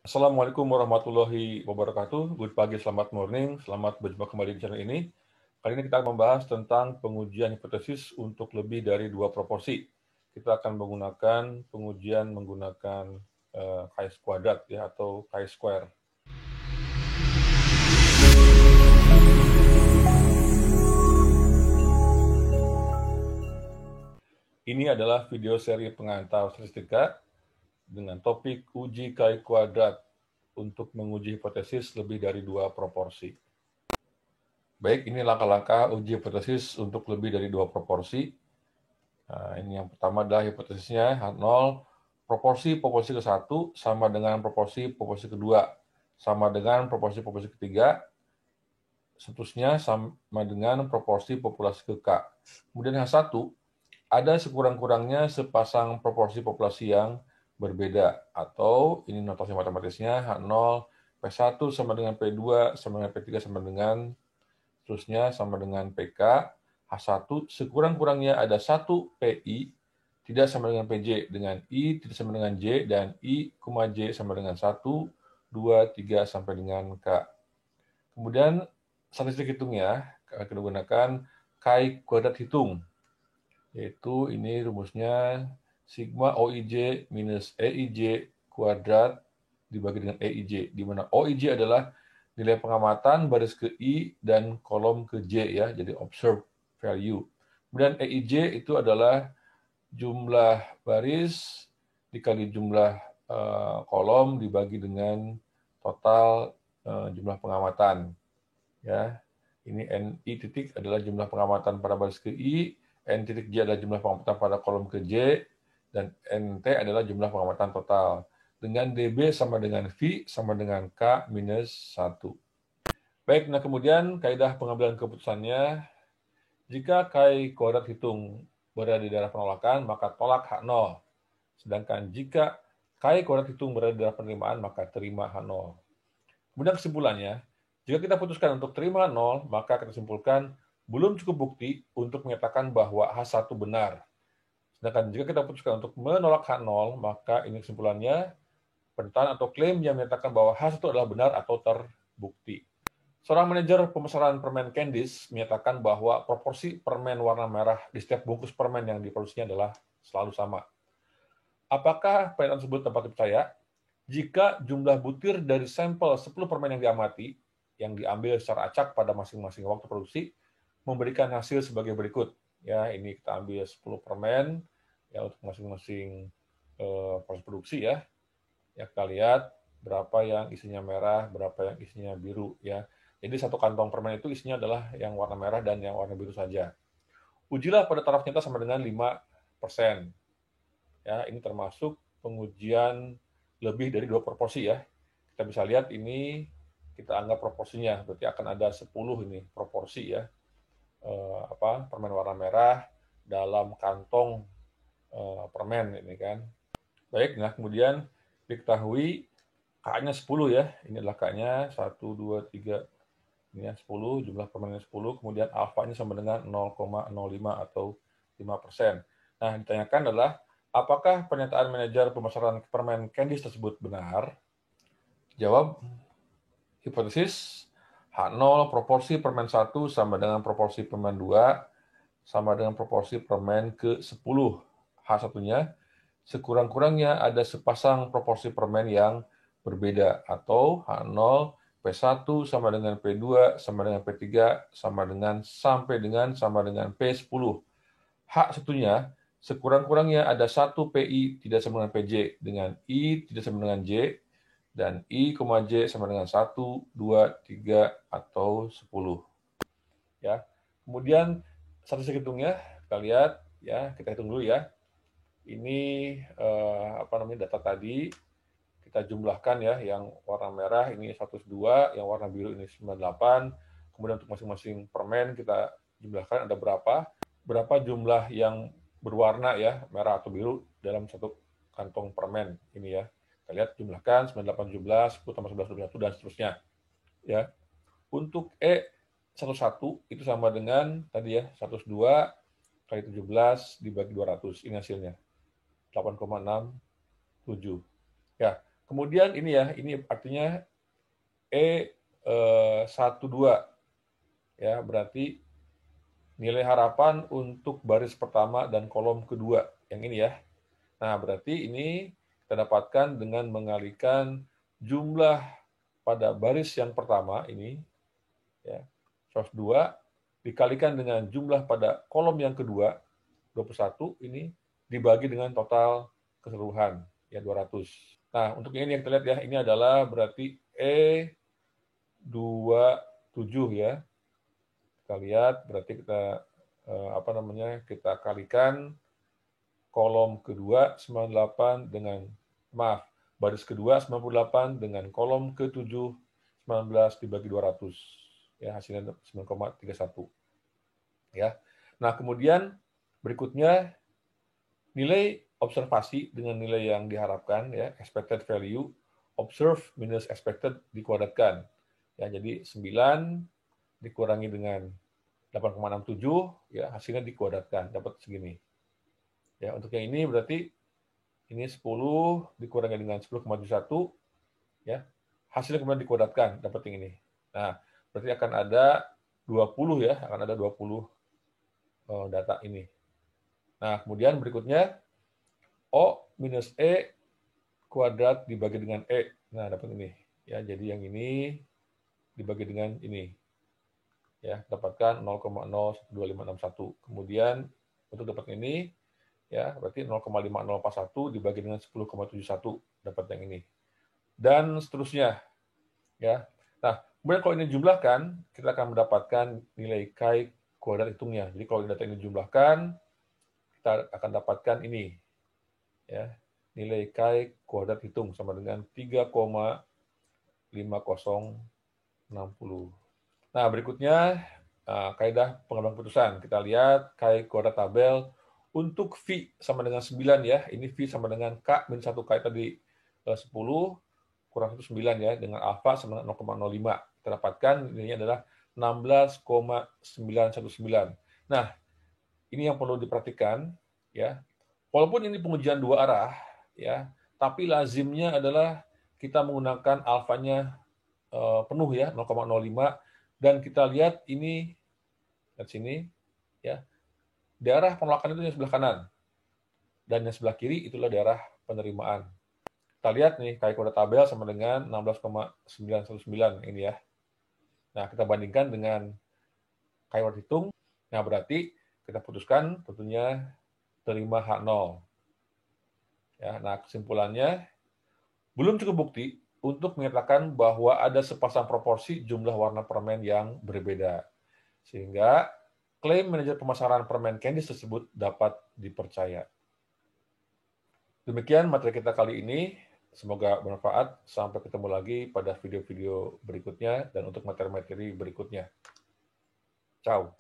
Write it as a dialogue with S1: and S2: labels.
S1: Assalamualaikum warahmatullahi wabarakatuh. Good pagi, selamat morning. Selamat berjumpa kembali di channel ini. Kali ini kita akan membahas tentang pengujian hipotesis untuk lebih dari dua proporsi. Kita akan menggunakan pengujian menggunakan chi-kuadrat ya, atau chi-square. Ini adalah video seri pengantar statistika dengan topik uji chi-kuadrat untuk menguji hipotesis lebih dari dua proporsi. Baik, ini langkah-langkah uji hipotesis untuk lebih dari dua proporsi. Nah, ini yang pertama adalah hipotesisnya H0, proporsi ke-1 sama dengan proporsi kedua, sama dengan proporsi ketiga, seterusnya sama dengan proporsi populasi ke K. Kemudian H1, ada sekurang-kurangnya sepasang proporsi populasi yang berbeda, atau ini notasi matematisnya H0, P1 sama dengan P2, sama dengan P3, sama dengan seterusnya sama dengan PK. H1 sekurang-kurangnya ada 1 PI tidak sama dengan PJ, dengan I tidak sama dengan J, dan I, J sama dengan 1, 2, 3, sampai dengan K. Kemudian statistik hitungnya kita gunakan chi-kuadrat hitung, yaitu ini rumusnya sigma OIJ minus EIJ kuadrat dibagi dengan EIJ, di mana OIJ adalah nilai pengamatan baris ke I dan kolom ke J ya, jadi observed value. Kemudian EIJ itu adalah jumlah baris dikali jumlah kolom dibagi dengan total jumlah pengamatan. Ya, ini NI titik adalah jumlah pengamatan pada baris ke I, N titik J adalah jumlah pengamatan pada kolom ke J, dan NT adalah jumlah pengamatan total. Dengan DB sama dengan V sama dengan K minus 1. Baik, nah kemudian kaidah pengambilan keputusannya, jika chi-kuadrat hitung berada di daerah penolakan, maka tolak H0. Sedangkan jika chi-kuadrat hitung berada di daerah penerimaan, maka terima H0. Kemudian kesimpulannya, jika kita putuskan untuk terima H0, maka kita simpulkan belum cukup bukti untuk menyatakan bahwa H1 benar. Sedangkan jika kita putuskan untuk menolak H0, maka ini kesimpulannya, pernyataan atau klaim yang menyatakan bahwa H1 adalah benar atau terbukti. Seorang manajer pemesanan permen Candies menyatakan bahwa proporsi permen warna merah di setiap bungkus permen yang diproduksinya adalah selalu sama. Apakah pernyataan tersebut dapat dipercaya? Jika jumlah butir dari sampel 10 permen yang diamati, yang diambil secara acak pada masing-masing waktu produksi, memberikan hasil sebagai berikut. Ya, ini kita ambil 10 permen ya untuk masing-masing proses produksi ya. Ya, kita lihat berapa yang isinya merah, berapa yang isinya biru ya. Jadi satu kantong permen itu isinya adalah yang warna merah dan yang warna biru saja. Ujilah pada taraf nyata sama dengan 5%. Ya, ini termasuk pengujian lebih dari 2 proporsi ya. Kita bisa lihat ini kita anggap proporsinya, berarti akan ada 10 ini proporsi ya. Permen warna merah dalam kantong permen ini kan. Baik, nah kemudian diketahui K-nya 10 ya. Ini adalah K-nya 1 2 3 ini ya 10, jumlah permennya 10, kemudian alfanya sama dengan 0,05 atau 5%. Nah, ditanyakan adalah apakah pernyataan manajer pemasaran permen Candies tersebut benar? Jawab, hipotesis H0 proporsi permen 1 sama dengan proporsi permen 2 sama dengan proporsi permen ke-10. H1-nya sekurang-kurangnya ada sepasang proporsi permen yang berbeda, atau H0 P1 sama dengan P2 sama dengan P3 sama dengan sampai dengan sama dengan P10. H1-nya sekurang-kurangnya ada 1 PI tidak sama dengan PJ, dengan I tidak sama dengan J, dan I, J sama dengan 1, 2, 3, atau 10. Ya. Kemudian statistik hitungnya kita lihat ya, kita hitung dulu ya. Ini data tadi kita jumlahkan ya, yang warna merah ini 102, yang warna biru ini 98. Kemudian untuk masing-masing permen kita jumlahkan ada berapa jumlah yang berwarna ya, merah atau biru dalam satu kantong permen ini ya. Kita lihat jumlahkan 98, 17, 10 tambah 11, 21 dan seterusnya. Ya. Untuk E11 itu sama dengan tadi ya, 102 kali 17 dibagi 200. Ini hasilnya 8,67. Ya. kemudian ini ya, ini artinya E12 ya, berarti nilai harapan untuk baris pertama dan kolom kedua yang ini ya. Nah, berarti ini kita dapatkan dengan mengalihkan jumlah pada baris yang pertama ini ya, 102 dikalikan dengan jumlah pada kolom yang kedua 21 ini dibagi dengan total keseluruhan ya 200. Nah, untuk ini yang kita lihat ya, ini adalah berarti E27 ya. Kita lihat berarti kita kita kalikan kolom kedua 98 dengan baris kedua 98 dengan kolom ke-7 19 dibagi 200 ya, hasilnya 9,31 ya. Nah, kemudian berikutnya nilai observasi dengan nilai yang diharapkan ya, expected value observed minus expected dikuadratkan ya, jadi 9 dikurangi dengan 8,67 ya, hasilnya dikuadratkan dapat segini. Ya, untuk yang ini berarti ini 10 dikurangi dengan 10,71 ya. Hasilnya kemudian dikuadratkan dapat yang ini. Nah, berarti akan ada 20 ya, akan ada 20 data ini. Nah, kemudian berikutnya O minus E kuadrat dibagi dengan E. Nah, dapat ini. Ya, jadi yang ini dibagi dengan ini. Ya, dapatkan 0,01251. Kemudian untuk dapat ini ya, berarti 0,5041 dibagi dengan 10,71 dapat yang ini. Dan seterusnya. Ya. Nah, kemudian kalau ini jumlahkan, kita akan mendapatkan nilai chi kuadrat hitungnya. Jadi kalau data ini jumlahkan, kita akan dapatkan ini. Ya, nilai chi kuadrat hitung sama dengan 3,5060. Nah, berikutnya kaidah pengambilan keputusan. Kita lihat chi kuadrat tabel untuk V sama dengan 9 ya. Ini V sama dengan K min 1 K tadi 10 kurang 1 9 ya, dengan alfa sama dengan 0,05. Kita dapatkan nilainya adalah 16,919. Nah, ini yang perlu diperhatikan ya. Walaupun ini pengujian dua arah ya, tapi lazimnya adalah kita menggunakan alfanya penuh ya, 0,05, dan kita lihat ini lihat sini ya. Daerah penolakan itu yang sebelah kanan dan yang sebelah kiri itulah daerah penerimaan. Kita lihat nih, chi kuadrat tabel sama dengan 16,919 ini ya. Nah, kita bandingkan dengan chi kuadrat hitung. Nah, berarti kita putuskan tentunya terima H0. Ya, nah kesimpulannya belum cukup bukti untuk menyatakan bahwa ada sepasang proporsi jumlah warna permen yang berbeda. Sehingga klaim manajer pemasaran permen Candies tersebut dapat dipercaya. Demikian materi kita kali ini. Semoga bermanfaat. Sampai ketemu lagi pada video-video berikutnya dan untuk materi-materi berikutnya. Ciao.